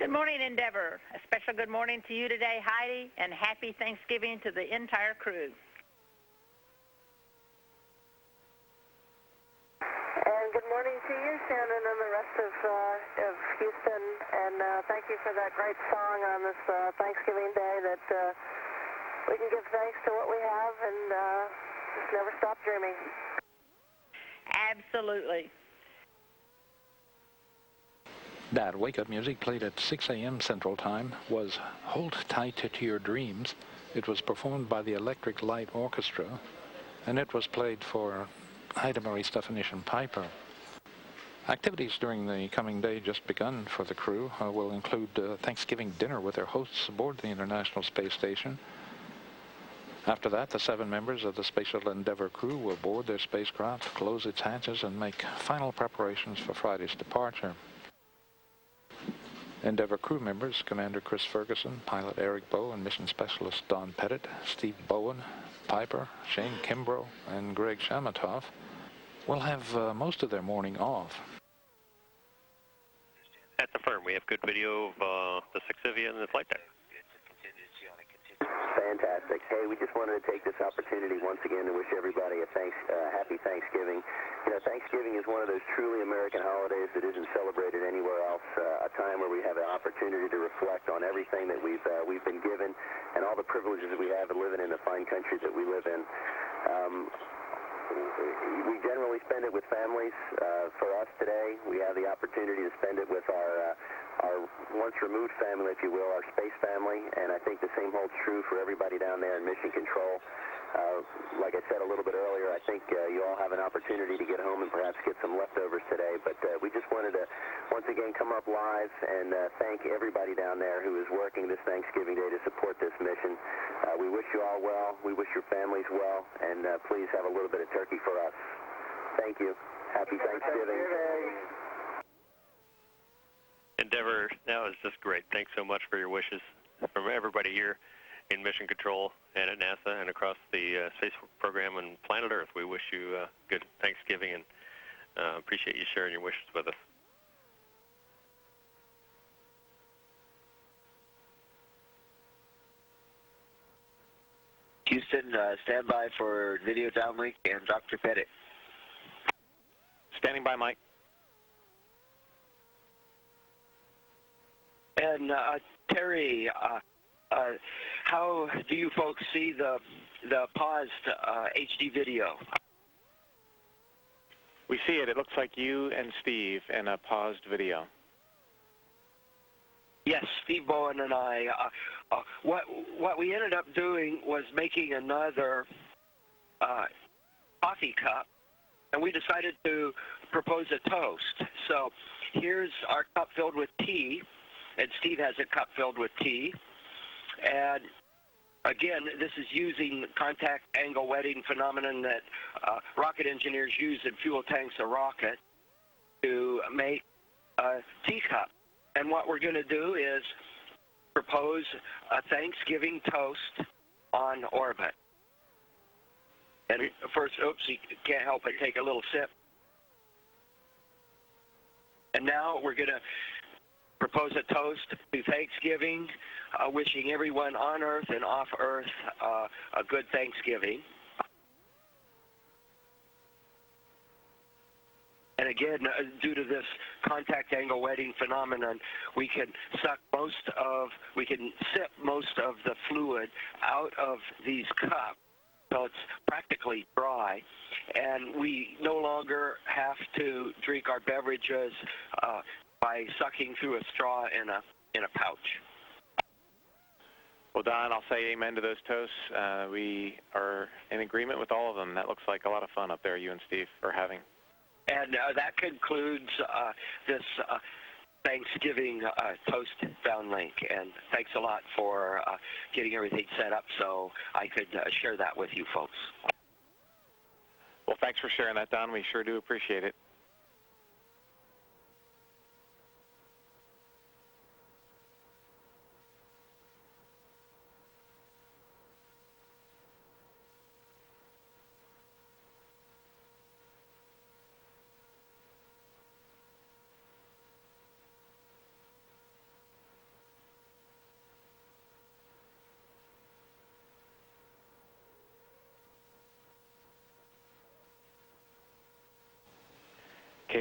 Good morning, Endeavor. A special good morning to you today, Heidi, and happy Thanksgiving to the entire crew. And good morning to you, Shannon, and the rest of Houston. And thank you for that great song on this Thanksgiving Day that we can give thanks to what we have and just never stop dreaming. Absolutely. That wake-up music played at 6 a.m. Central Time was Hold Tight to Your Dreams. It was performed by the Electric Light Orchestra, and it was played for Ida Marie Stefanischen Piper. Activities during the coming day just begun for the crew will include Thanksgiving dinner with their hosts aboard the International Space Station. After that, the 7 members of the Space Shuttle Endeavour crew will board their spacecraft, close its hatches, and make final preparations for Friday's departure. Endeavour crew members, Commander Chris Ferguson, Pilot Eric Bowe, and Mission Specialist Don Pettit, Steve Bowen, Piper, Shane Kimbrough, and Greg Shamatov, will have most of their morning off. At the firm, we have good video of the 6 of you in the flight deck. Fantastic. Hey, we just wanted to take this opportunity once again to wish everybody a happy Thanksgiving. You know, Thanksgiving is one of those truly American holidays that isn't celebrated anywhere else. A time where we have an opportunity to reflect on everything that we've been given and all the privileges that we have of living in the fine country that we live in. We generally spend it with families. For us today, we have the opportunity to spend it with our once-removed family, if you will, our space family, and I think the same holds true for everybody down there in Mission Control. Like I said a little bit earlier, I think you all have an opportunity to get home and perhaps get some leftovers today, but we just wanted to once again come up live and thank everybody down there who is working this Thanksgiving Day to support this mission. We wish you all well. We wish your families well, and please have a little bit of turkey for us. Thank you. Happy Thanksgiving. Endeavour, that was just great. Thanks so much for your wishes from everybody here in Mission Control and at NASA and across the space program and planet Earth. We wish you a good Thanksgiving and appreciate you sharing your wishes with us. Houston, stand by for video downlink and Dr. Pettit. Standing by, Mike. And Terry, how do you folks see the paused HD video? We see it. It looks like you and Steve in a paused video. Yes, Steve Bowen and I. What we ended up doing was making another coffee cup, and we decided to propose a toast. So here's our cup filled with tea, and Steve has a cup filled with tea. And again, this is using contact angle wetting phenomenon that rocket engineers use in fuel tanks of rocket to make a teacup. And what we're going to do is propose a Thanksgiving toast on orbit. And first, oops, you can't help but take a little sip. And now we're going to propose a toast to Thanksgiving, wishing everyone on Earth and off Earth a good Thanksgiving. And again, due to this contact angle wetting phenomenon, we can sip most of the fluid out of these cups, so it's practically dry, and we no longer have to drink our beverages by sucking through a straw in a pouch. Well, Don, I'll say amen to those toasts. We are in agreement with all of them. That looks like a lot of fun up there you and Steve are having. And that concludes this Thanksgiving toast downlink. And thanks a lot for getting everything set up so I could share that with you folks. Well, thanks for sharing that, Don. We sure do appreciate it.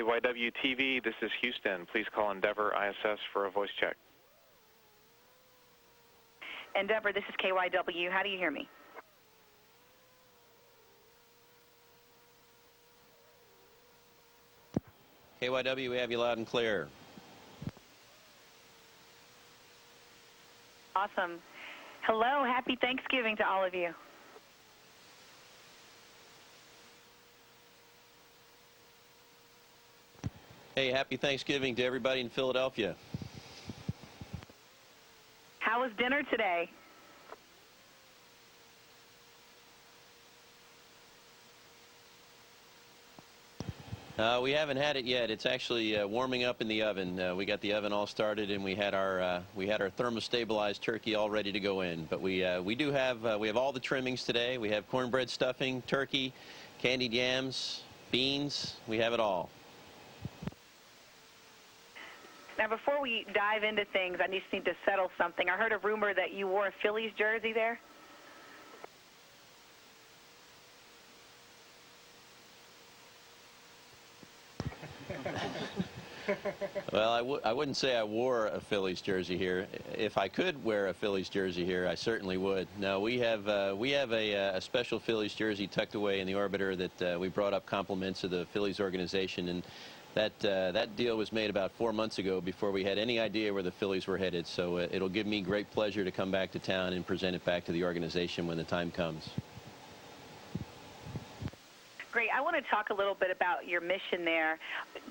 KYW-TV, this is Houston. Please call Endeavor ISS for a voice check. Endeavor, this is KYW. How do you hear me? KYW, we have you loud and clear. Awesome. Hello, happy Thanksgiving to all of you. Hey, happy Thanksgiving to everybody in Philadelphia. How was dinner today? We haven't had it yet. It's actually warming up in the oven. We got the oven all started, and we had our thermostabilized turkey all ready to go in. But we have all the trimmings today. We have cornbread stuffing, turkey, candied yams, beans. We have it all. Now, before we dive into things, I just need to settle something. I heard a rumor that you wore a Phillies jersey there. Well, I wouldn't say I wore a Phillies jersey here. If I could wear a Phillies jersey here, I certainly would. No, we have a special Phillies jersey tucked away in the orbiter that we brought up compliments of the Phillies organization, and that deal was made about 4 months ago before we had any idea where the Phillies were headed. So it'll give me great pleasure to come back to town and present it back to the organization when the time comes. Great. I want to talk a little bit about your mission there.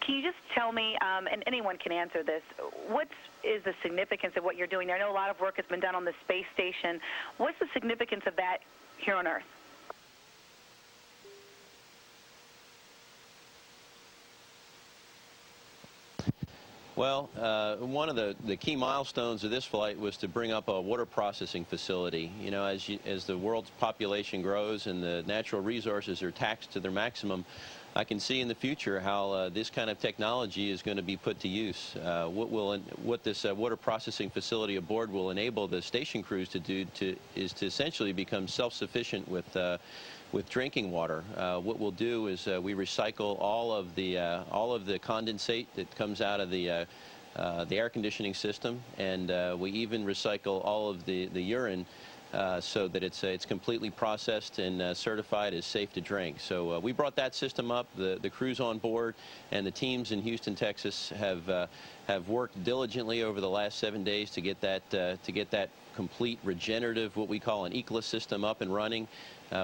Can you just tell me, and anyone can answer this, what is the significance of what you're doing there? I know a lot of work has been done on the space station. What's the significance of that here on Earth? Well, one of the key milestones of this flight was to bring up a water processing facility. You know, as the world's population grows and the natural resources are taxed to their maximum, I can see in the future how this kind of technology is going to be put to use. What this water processing facility aboard will enable the station crews to do is to essentially become self-sufficient with drinking water. What we'll do is we recycle all of the condensate that comes out of the air conditioning system, and we even recycle all of the urine so that it's completely processed and certified as safe to drink. So we brought that system up. The crews on board and the teams in Houston, Texas have worked diligently over the last 7 days to get that complete regenerative, what we call an ECLA system, up and running.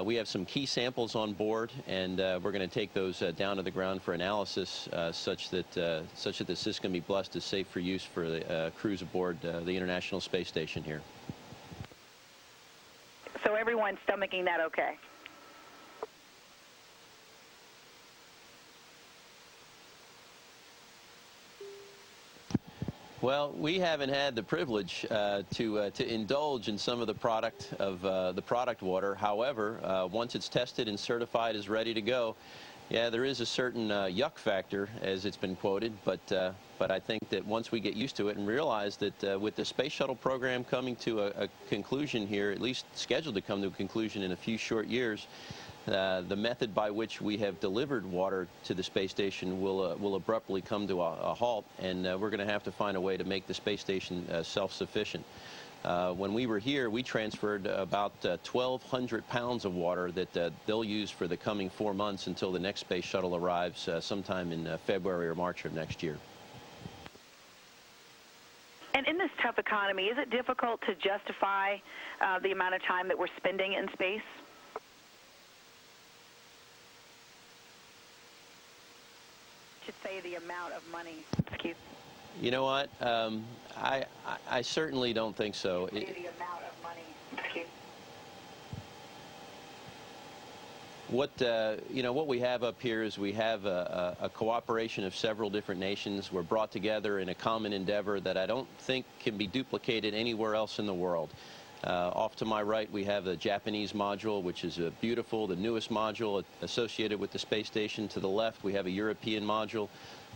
We have some key samples on board, and we're going to take those down to the ground for analysis, such that the system can be blessed as safe for use for the crews aboard the International Space Station here. So everyone's stomaching that okay? Well, we haven't had the privilege to indulge in some of the product water. However, once it's tested and certified as ready to go, yeah, there is a certain yuck factor, as it's been quoted, but I think that once we get used to it and realize that with the space shuttle program coming to a conclusion here, at least scheduled to come to a conclusion in a few short years, the method by which we have delivered water to the space station will abruptly come to a halt, and we're going to have to find a way to make the space station self-sufficient. When we were here, we transferred about 1,200 pounds of water that they'll use for the coming 4 months until the next space shuttle arrives sometime in February or March of next year. And in this tough economy, is it difficult to justify the amount of time that we're spending in space? I should say the amount of money. Excuse me. You know what? I certainly don't think so. The amount of money. What we have up here is we have a cooperation of several different nations. We're brought together in a common endeavor that I don't think can be duplicated anywhere else in the world. Off to my right, we have the Japanese module, which is beautiful, the newest module associated with the space station. To the left, we have a European module.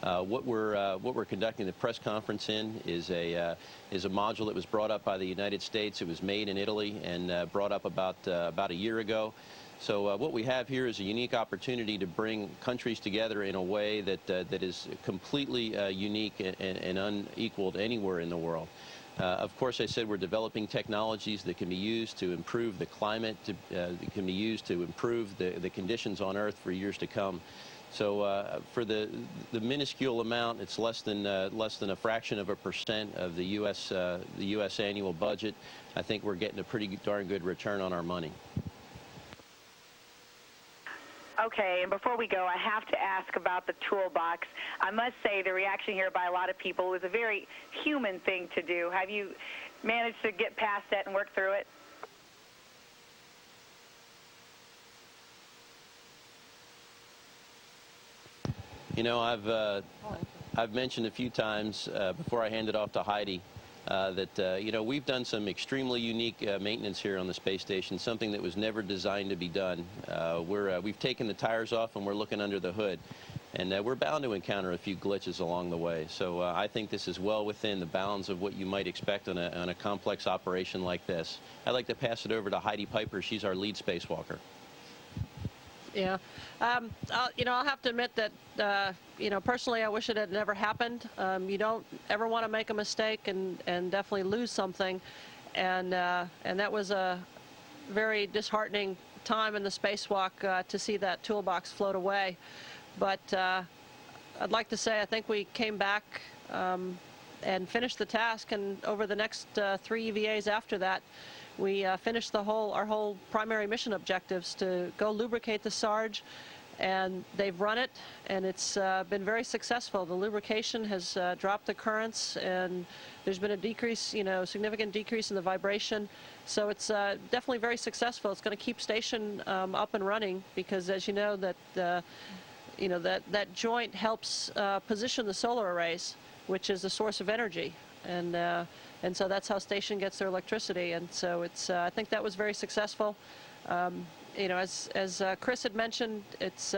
What we're conducting the press conference in is a module that was brought up by the United States. It was made in Italy and brought up about a year ago. So what we have here is a unique opportunity to bring countries together in a way that is completely unique and unequaled anywhere in the world. Of course, I said we're developing technologies that can be used to improve the climate, that can be used to improve the conditions on Earth for years to come. So for the minuscule amount, it's less than a fraction of a % of the U.S. annual budget. I think we're getting a pretty darn good return on our money. Okay, and before we go, I have to ask about the toolbox. I must say the reaction here by a lot of people was a very human thing to do. Have you managed to get past that and work through it? You know, I've mentioned a few times before I hand it off to Heidi that you know, we've done some extremely unique maintenance here on the space station, something that was never designed to be done. We've taken the tires off and we're looking under the hood, and we're bound to encounter a few glitches along the way. So I think this is well within the bounds of what you might expect on a complex operation like this. I'd like to pass it over to Heidi Piper. She's our lead spacewalker. Yeah, you know, I'll have to admit that, you know, personally, I wish it had never happened. You don't ever want to make a mistake and definitely lose something, and that was a very disheartening time in the spacewalk to see that toolbox float away. But I'd like to say I think we came back and finished the task, and over the next 3 EVAs after that, we finished our whole primary mission objectives to go lubricate the Sarge, and they've run it, and it's been very successful. The lubrication has dropped the currents, and there's been a decrease, you know, significant decrease in the vibration. So it's definitely very successful. It's going to keep station up and running because, as you know, that you know, that joint helps position the solar arrays, which is the source of energy, and so that's how station gets their electricity. And so it's I think that was very successful. You know, as Chris had mentioned, it's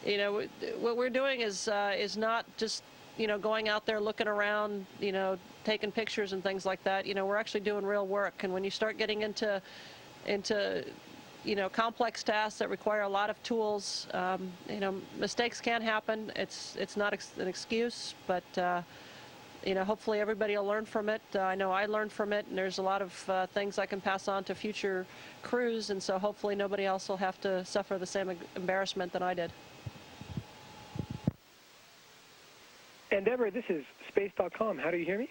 you know, what we're doing is not just, you know, going out there looking around, you know, taking pictures and things like that. You know, we're actually doing real work. And when you start getting into you know, complex tasks that require a lot of tools, you know, mistakes can happen. It's not an excuse, but you know, hopefully everybody will learn from it. I know I learned from it, and there's a lot of things I can pass on to future crews, and so hopefully nobody else will have to suffer the same embarrassment that I did. Endeavor, this is space.com. How do you hear me?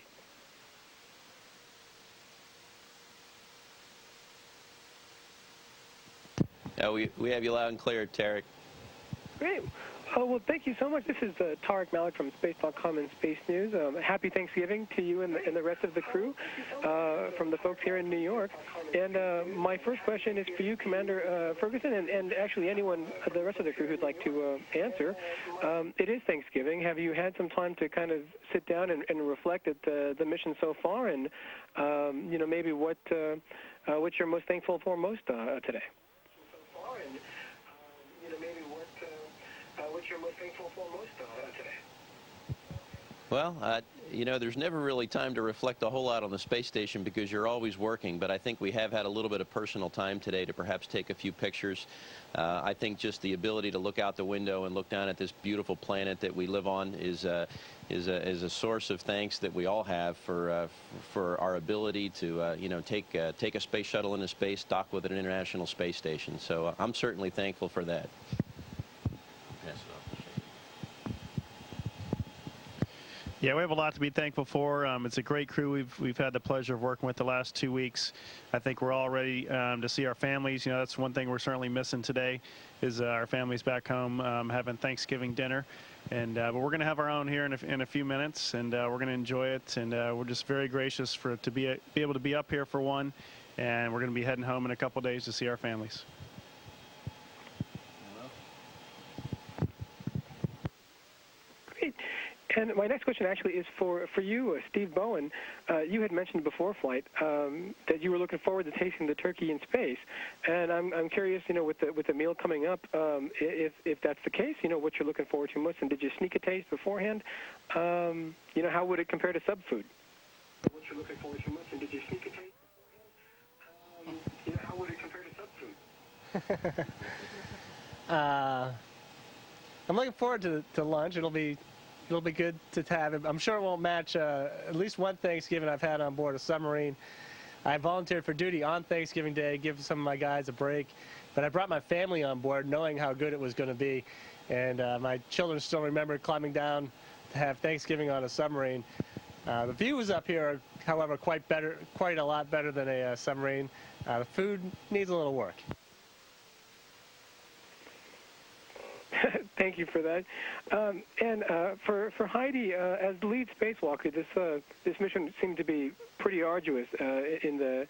We have you loud and clear, Tarek. Great. Oh, well, thank you so much. This is Tarek Malik from Space.com and Space News. Happy Thanksgiving to you and the rest of the crew from the folks here in New York. And my first question is for you, Commander Ferguson, and actually anyone, the rest of the crew who'd like to answer. It is Thanksgiving. Have you had some time to kind of sit down and reflect at the mission so far, and you know, maybe what you're most thankful for most today? What you're most thankful for most today? Well, you know, there's never really time to reflect a whole lot on the space station because you're always working, but I think we have had a little bit of personal time today to perhaps take a few pictures. I think just the ability to look out the window and look down at this beautiful planet that we live on is a source of thanks that we all have for our ability to you know, take a space shuttle into space, dock with an International Space Station. So I'm certainly thankful for that. Yeah, we have a lot to be thankful for. It's a great crew we've had the pleasure of working with the last 2 weeks. I think we're all ready to see our families. You know, that's one thing we're certainly missing today is our families back home having Thanksgiving dinner. And but we're going to have our own here in a few minutes, and we're going to enjoy it. And we're just very gracious to be able to be up here for one, and we're going to be heading home in a couple days to see our families. And my next question actually is for you, Steve Bowen. You had mentioned before flight that you were looking forward to tasting the turkey in space, and I'm curious, with the meal coming up, if that's the case, what you're looking forward to most, and did you sneak a taste beforehand? How would it compare to subfood? What you're looking forward to most, and did you sneak a taste beforehand? How would it compare to subfood? I'm looking forward to lunch. It'll be good to have. I'm sure it won't match at least one Thanksgiving I've had on board a submarine. I volunteered for duty on Thanksgiving Day, give some of my guys a break, but I brought my family on board knowing how good it was going to be, and my children still remember climbing down to have Thanksgiving on a submarine. The views up here are, however, quite a lot better than a submarine. The food needs a little work. Thank you for that. And for Heidi, as the lead spacewalker, this mission seemed to be pretty arduous in the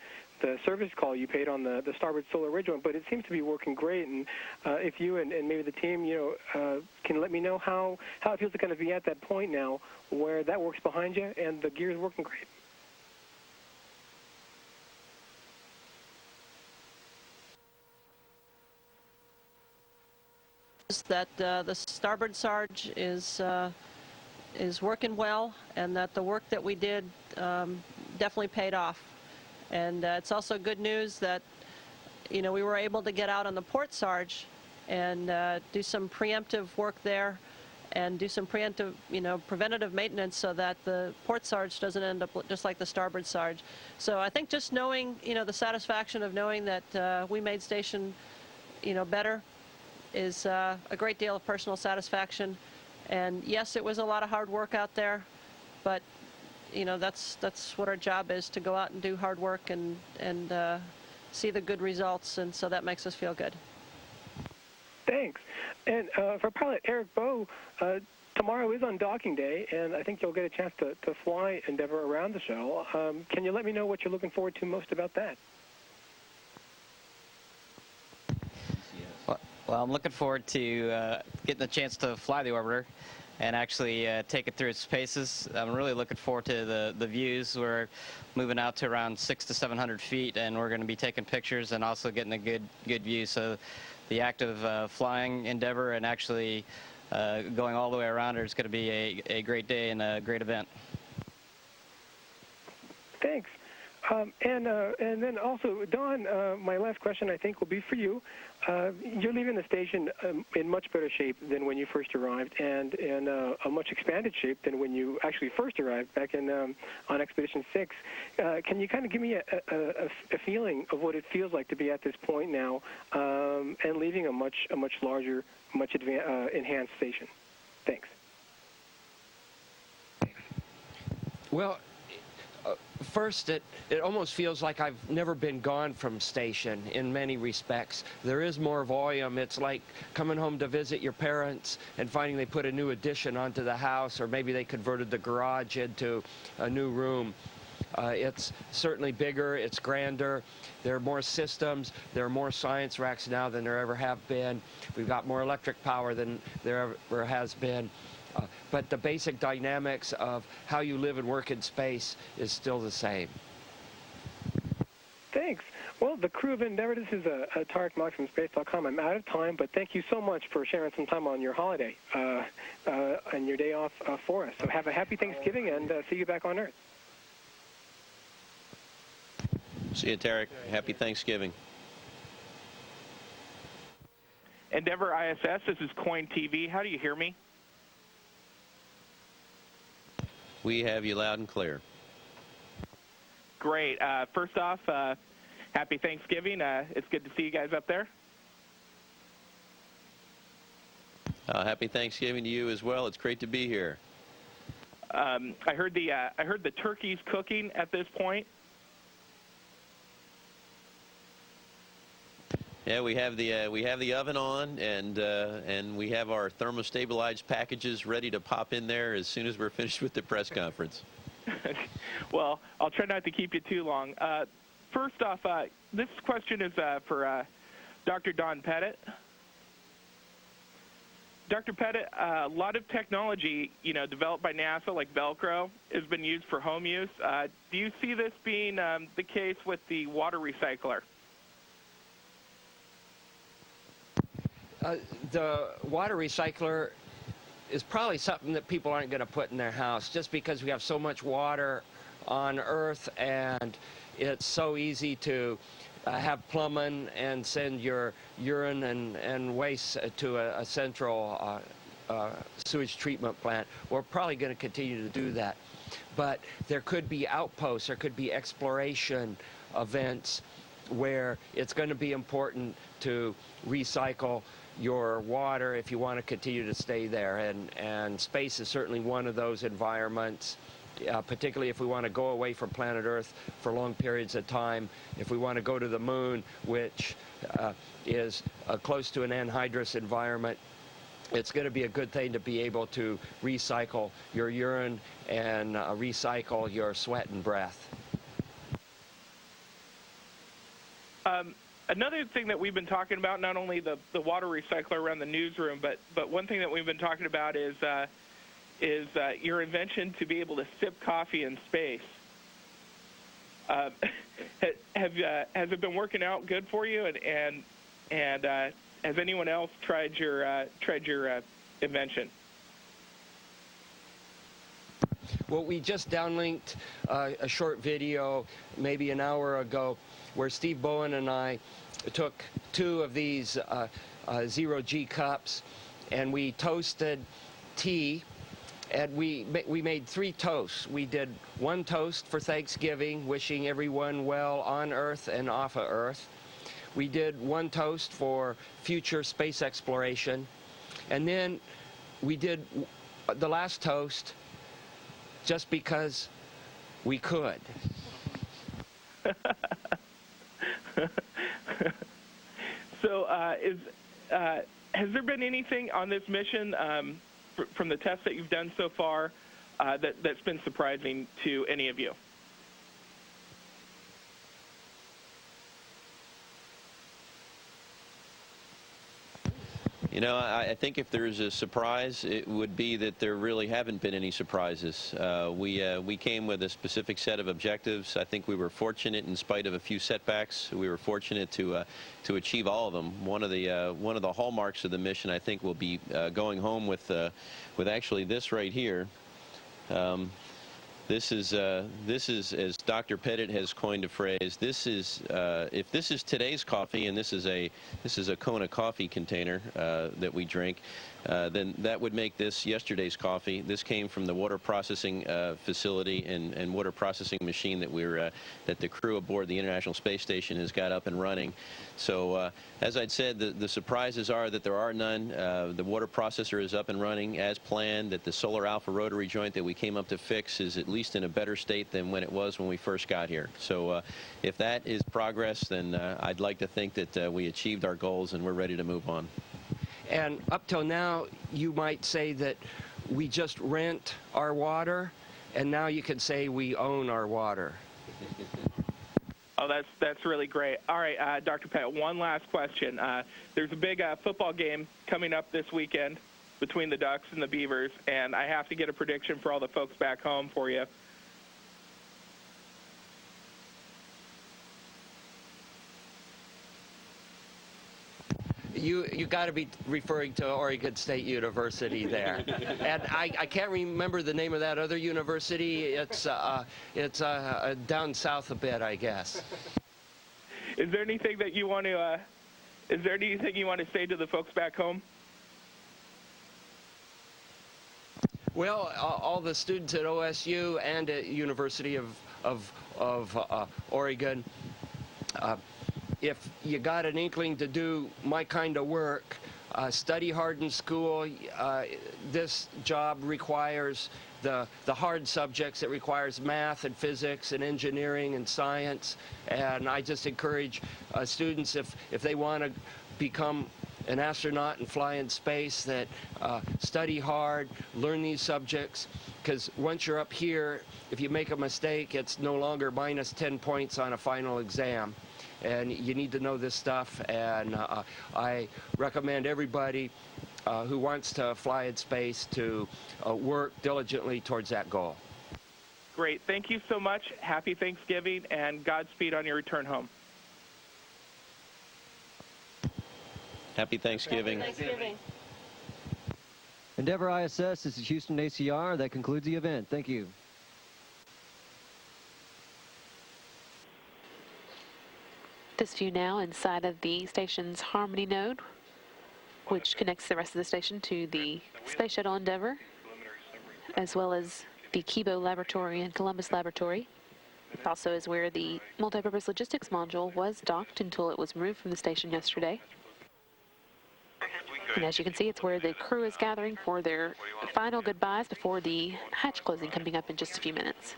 service call you paid on the starboard solar ridge one, but it seems to be working great. And if you and maybe the team, can let me know how it feels to kind of be at that point now where that works behind you and the gear is working great. That the starboard Sarge is working well, and that the work that we did definitely paid off. And it's also good news that we were able to get out on the port Sarge and do some preemptive work there, and do some preemptive, preventative maintenance so that the port Sarge doesn't end up just like the starboard Sarge. So I think just knowing, the satisfaction of knowing that we made station, better is a great deal of personal satisfaction. And yes, it was a lot of hard work out there, but that's what our job is, to go out and do hard work and see the good results, and so that makes us feel good. Thanks. And for pilot Eric Bowe, tomorrow is on docking day, and I think you'll get a chance to fly Endeavour around the shuttle. Can you let me know what you're looking forward to most about that? Well, I'm looking forward to getting the chance to fly the orbiter and actually take it through its paces. I'm really looking forward to the views. We're moving out to around 600 to 700 feet, and we're going to be taking pictures and also getting a good view. So the act of flying Endeavour and actually going all the way around her is going to be a great day and a great event. Thanks. And then also, Don, my last question I think will be for you. You're leaving the station in much better shape than when you first arrived, and in a much expanded shape than when you actually first arrived back in on Expedition 6. Can you kind of give me a feeling of what it feels like to be at this point now, and leaving a much larger, much enhanced station? Thanks. Well, first, it almost feels like I've never been gone from station in many respects. There is more volume. It's like coming home to visit your parents and finding they put a new addition onto the house, or maybe they converted the garage into a new room. It's certainly bigger, it's grander, there are more systems, there are more science racks now than there ever have been. We've got more electric power than there ever has been. But the basic dynamics of how you live and work in space is still the same. Thanks. Well, the crew of Endeavour, this is Tarek Malik from Space.com. I'm out of time, but thank you so much for sharing some time on your holiday and your day off for us. So have a happy Thanksgiving, and see you back on Earth. See you, Tarek. Happy Thanksgiving. Endeavour ISS, this is Coin TV. How do you hear me? We have you loud and clear. Great. First off, happy Thanksgiving. It's good to see you guys up there. Happy Thanksgiving to you as well. It's great to be here. I heard the turkey's cooking at this point. Yeah, we have the oven on, and we have our thermostabilized packages ready to pop in there as soon as we're finished with the press conference. Well, I'll try not to keep you too long. First off, this question is for Dr. Don Pettit. Dr. Pettit, a lot of technology, developed by NASA, like Velcro, has been used for home use. Do you see this being the case with the water recycler? The water recycler is probably something that people aren't going to put in their house just because we have so much water on Earth and it's so easy to have plumbing and send your urine and waste to a central sewage treatment plant. We're probably going to continue to do that. But there could be outposts, there could be exploration events where it's going to be important to recycle your water if you want to continue to stay there. And space is certainly one of those environments. Particularly if we want to go away from planet Earth for long periods of time, if we want to go to the moon, which is close to an anhydrous environment, it's going to be a good thing to be able to recycle your urine and recycle your sweat and breath. Another thing that we've been talking about, not only the water recycler around the newsroom, but one thing that we've been talking about is your invention to be able to sip coffee in space. Has it been working out good for you? And has anyone else tried your invention? Well, we just downlinked a short video maybe an hour ago where Steve Bowen and I took 2 of these 0G cups and we toasted tea. And we made 3 toasts. We did 1 toast for Thanksgiving, wishing everyone well on Earth and off of Earth. We did 1 toast for future space exploration. And then we did the last toast just because we could. So has there been anything on this mission from the tests that you've done so far that's been surprising to any of you? I think if there's a surprise, it would be that there really haven't been any surprises. We came with a specific set of objectives. I think we were fortunate, in spite of a few setbacks, we were fortunate to achieve all of them. One of the hallmarks of the mission, I think, will be going home with actually this right here. This is, as Dr. Pettit has coined a phrase, this is, if this is today's coffee, and this is a Kona coffee container that we drink, then that would make this yesterday's coffee. This came from the water processing facility and water processing machine that the crew aboard the International Space Station has got up and running. So, as I'd said, the surprises are that there are none. The water processor is up and running as planned, that the solar alpha rotary joint that we came up to fix is at least in a better state than when it was when we first got here. So if that is progress, then I'd like to think that we achieved our goals and we're ready to move on. And up till now, you might say that we just rent our water, and now you could say we own our water. Oh, that's really great. All right, Dr. Pettit, one last question. There's a big football game coming up this weekend between the Ducks and the Beavers, and I have to get a prediction for all the folks back home for you. You got to be referring to Oregon State University there, and I can't remember the name of that other university. It's down south a bit, I guess. Is there anything that you want to? Is there anything you want to say to the folks back home? Well, all the students at OSU and at University of Oregon. If you got an inkling to do my kind of work, study hard in school. This job requires the hard subjects. It requires math and physics and engineering and science. And I just encourage students, if they want to become an astronaut and fly in space, that study hard, learn these subjects, because once you're up here, if you make a mistake, it's no longer minus 10 points on a final exam. And you need to know this stuff, and I recommend everybody who wants to fly in space to work diligently towards that goal. Great. Thank you so much. Happy Thanksgiving, and Godspeed on your return home. Happy Thanksgiving. Happy Thanksgiving. Endeavour ISS, this is Houston ACR. That concludes the event. Thank you. This view now inside of the station's Harmony node, which connects the rest of the station to the Space Shuttle Endeavour, as well as the Kibo Laboratory and Columbus Laboratory. It also is where the multipurpose logistics module was docked until it was removed from the station yesterday. And as you can see, it's where the crew is gathering for their final goodbyes before the hatch closing coming up in just a few minutes.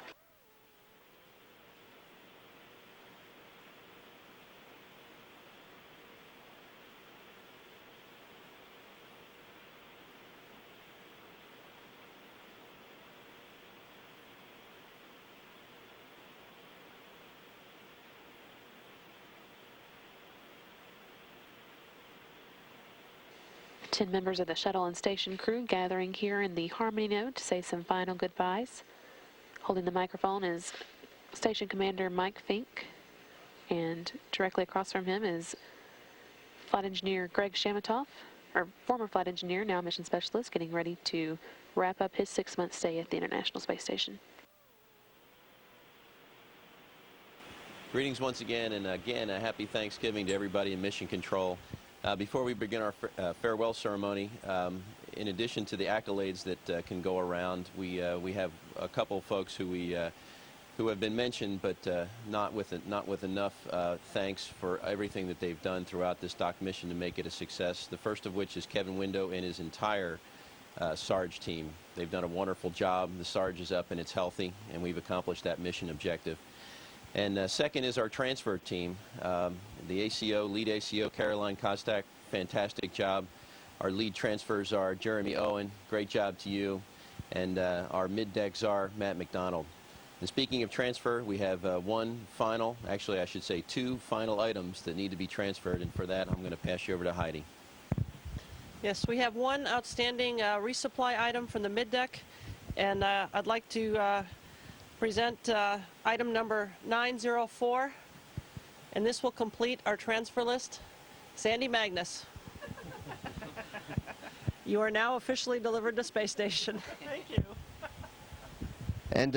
Ten members of the shuttle and station crew gathering here in the Harmony node to say some final goodbyes. Holding the microphone is Station Commander Mike Fink, and directly across from him is Flight Engineer Greg Shamatoff, or former Flight Engineer, now Mission Specialist, getting ready to wrap up his 6-month stay at the International Space Station. Greetings once again, and again, a happy Thanksgiving to everybody in Mission Control. Before we begin our farewell ceremony, in addition to the accolades that can go around, we have a couple of folks who have been mentioned, but not with enough thanks for everything that they've done throughout this dock mission to make it a success. The first of which is Kevin Window and his entire Sarge team. They've done a wonderful job. The Sarge is up and it's healthy, and we've accomplished that mission objective. And second is our transfer team. The ACO, lead ACO, Caroline Kostak, fantastic job. Our lead transfers are Jeremy Owen, great job to you. And our mid-deck czar, Matt McDonald. And speaking of transfer, we have actually I should say 2 final items that need to be transferred. And for that, I'm going to pass you over to Heidi. Yes, we have one outstanding resupply item from the mid-deck. And I'd like to present item number 904, and this will complete our transfer list. Sandy Magnus. You are now officially delivered to Space Station. Thank you. And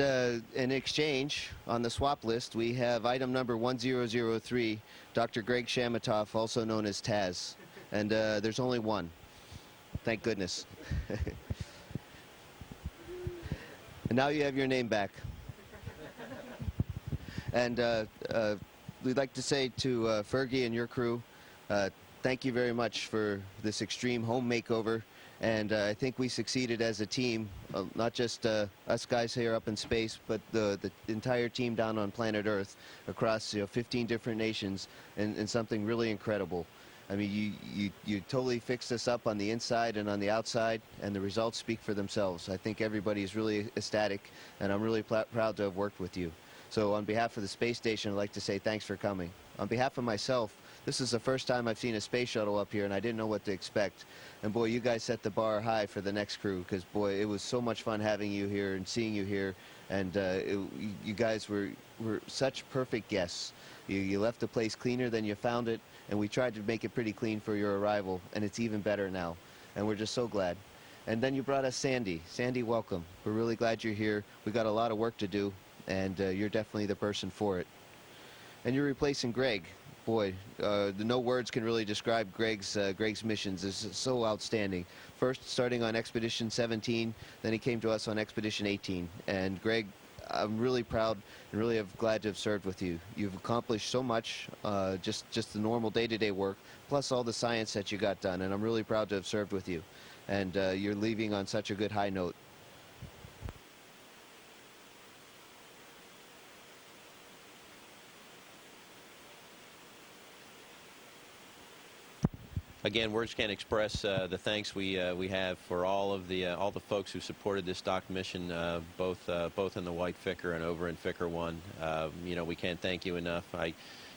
in exchange, on the swap list, we have item number 1003, Dr. Greg Shamatoff, also known as Taz. And there's only one. Thank goodness. And now you have your name back. And we'd like to say to Fergie and your crew, thank you very much for this extreme home makeover. And I think we succeeded as a team, not just us guys here up in space, but the entire team down on planet Earth across 15 different nations in something really incredible. I mean, you totally fixed us up on the inside and on the outside, and the results speak for themselves. I think everybody is really ecstatic, and I'm really proud to have worked with you. So on behalf of the space station, I'd like to say thanks for coming. On behalf of myself, this is the first time I've seen a space shuttle up here, and I didn't know what to expect. And boy, you guys set the bar high for the next crew, because boy, it was so much fun having you here and seeing you here. And you guys were such perfect guests. You left the place cleaner than you found it, and we tried to make it pretty clean for your arrival, and it's even better now. And we're just so glad. And then you brought us Sandy. Sandy, welcome. We're really glad you're here. We got a lot of work to do, and you're definitely the person for it. And you're replacing Greg. Boy, no words can really describe Greg's missions. It's so outstanding. First, starting on Expedition 17, then he came to us on Expedition 18. And Greg, I'm really proud and really glad to have served with you. You've accomplished so much, just the normal day-to-day work, plus all the science that you got done. And I'm really proud to have served with you. And you're leaving on such a good high note. Again, words can't express the thanks we have for all the folks who supported this dock mission, both in the White Ficker and over in Ficker 1. You know, we can't thank you enough.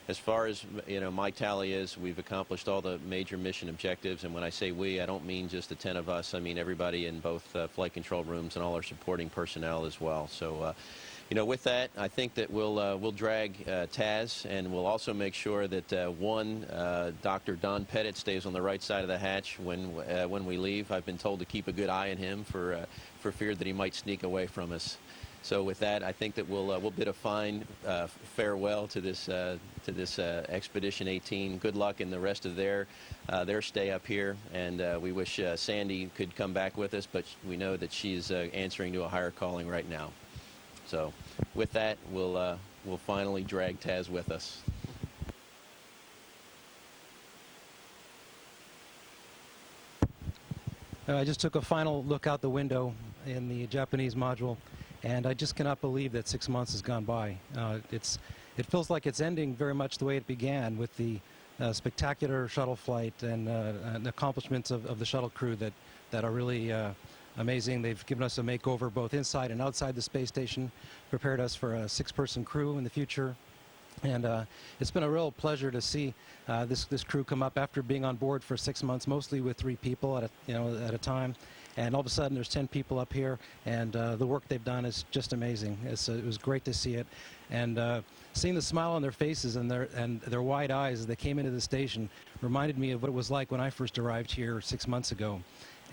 as far as, my tally is, we've accomplished all the major mission objectives, and when I say we, I don't mean just the 10 of us. I mean everybody in both flight control rooms and all our supporting personnel as well. So, with that, I think that we'll drag Taz, and we'll also make sure that Dr. Don Pettit stays on the right side of the hatch when we leave. I've been told to keep a good eye on him for fear that he might sneak away from us. So with that, I think that we'll bid a fine farewell to this Expedition 18. Good luck in the rest of their stay up here, and we wish Sandy could come back with us, but we know that she's answering to a higher calling right now. So with that, we'll finally drag Taz with us. I just took a final look out the window in the Japanese module, and I just cannot believe that 6 months has gone by. It feels like it's ending very much the way it began, with the spectacular shuttle flight and the accomplishments of the shuttle crew that are really amazing. They've given us a makeover both inside and outside the space station, prepared us for a 6-person crew in the future. And it's been a real pleasure to see this crew come up after being on board for 6 months, mostly with 3 people at a time. And all of a sudden, there's 10 people up here, and the work they've done is just amazing. It was great to see it, and seeing the smile on their faces and their wide eyes as they came into the station reminded me of what it was like when I first arrived here 6 months ago.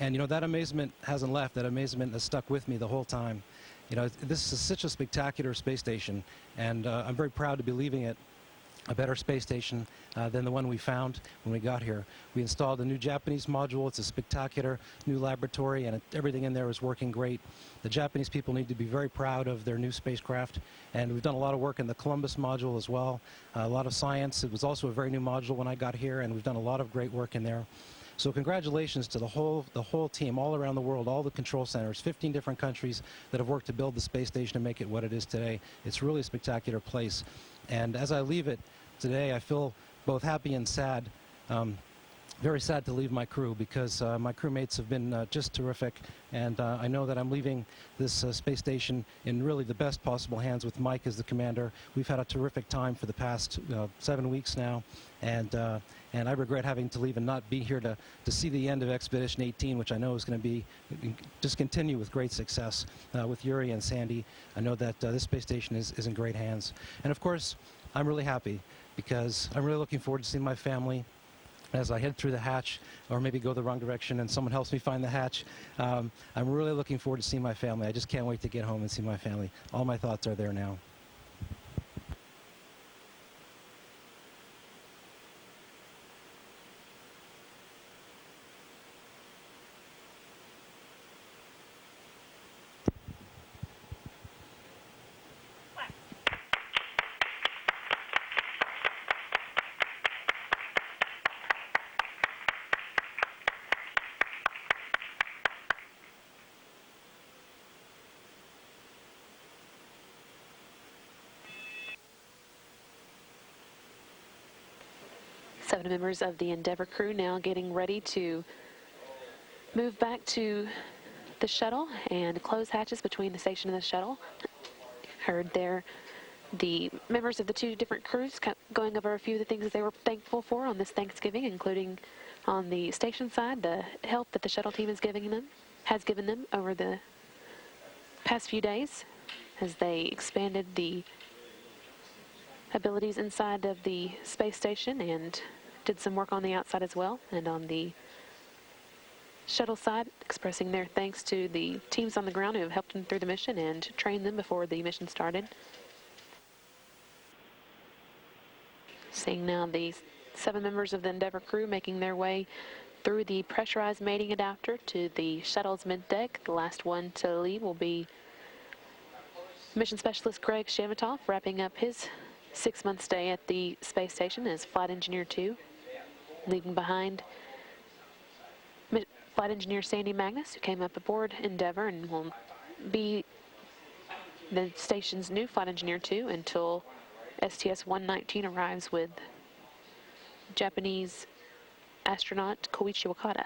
And that amazement hasn't left. That amazement has stuck with me the whole time. This is such a spectacular space station, and I'm very proud to be leaving it a better space station than the one we found when we got here. We installed a new Japanese module. It's a spectacular new laboratory, and everything in there is working great. The Japanese people need to be very proud of their new spacecraft, and we've done a lot of work in the Columbus module as well, a lot of science. It was also a very new module when I got here, and we've done a lot of great work in there. So congratulations to the whole team all around the world, all the control centers, 15 different countries that have worked to build the space station and make it what it is today. It's really a spectacular place. And as I leave it today, I feel both happy and sad. Very sad to leave my crew, because my crewmates have been just terrific, and I know that I'm leaving this space station in really the best possible hands with Mike as the commander. We've had a terrific time for the past 7 weeks now, and I regret having to leave and not be here to see the end of Expedition 18, which I know is going to be just continue with great success with Yuri and Sandy. I know that this space station is in great hands, and of course I'm really happy, because I'm really looking forward to seeing my family as I head through the hatch, or maybe go the wrong direction and someone helps me find the hatch. I'm really looking forward to seeing my family. I just can't wait to get home and see my family. All my thoughts are there now. Seven members of the Endeavour crew now getting ready to move back to the shuttle and close hatches between the station and the shuttle. Heard there the members of the 2 different crews going over a few of the things that they were thankful for on this Thanksgiving, including on the station side, the help that the shuttle team has given them over the past few days as they expanded the abilities inside of the space station and did some work on the outside as well. And on the shuttle side, expressing their thanks to the teams on the ground who have helped them through the mission and trained them before the mission started. Seeing now the 7 members of the Endeavour crew making their way through the pressurized mating adapter to the shuttle's middeck. The last one to leave will be Mission Specialist Greg Shamatov, wrapping up his 6-month stay at the space station as Flight Engineer 2, leaving behind Flight Engineer Sandy Magnus, who came up aboard Endeavour and will be the station's new Flight Engineer 2 until STS-119 arrives with Japanese astronaut Koichi Wakata.